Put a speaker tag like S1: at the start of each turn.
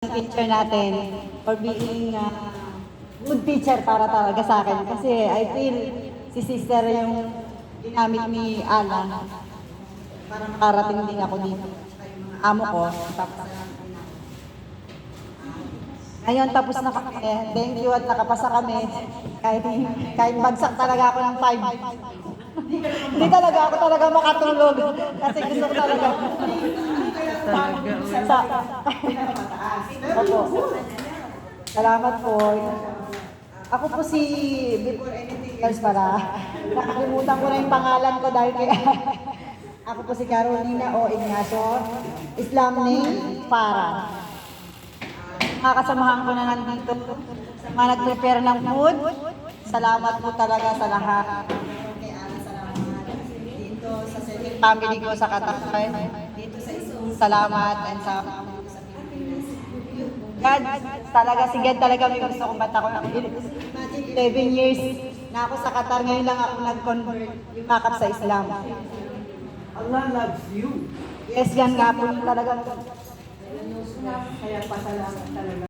S1: teacher natin for being good teacher para talaga sa akin. Kasi I feel si sister yung ginamit ni Alan para makarating din ako dito. Amo ko. Ngayon tapos na kami. Thank you at nakapasa kami. Kahit bagsak talaga ako ng 5. Hindi talaga ako makatulog. Kasi gusto ko talaga. Opo. Salamat po. Ako po si, before anything else nakalimutan ko na yung pangalan ko dahil kaya, ako po si Carolina O. Ignacio, Islam name, para. Mga kasamahan ko na nandito, sa mga nag-prepare ng food, salamat po talaga sa lahat. Kay Ana, salamat. Dito sa second family ko sa Katakay, dito sa isang salamat, and sa God, talaga si God talaga may gusto kong bata ko. 11 years na ako sa Qatar, ngayon lang ako nag-convert, yumakap sa Islam.
S2: Allah loves you.
S1: Yes, yan nga po talaga.
S2: Kaya pasalamat talaga.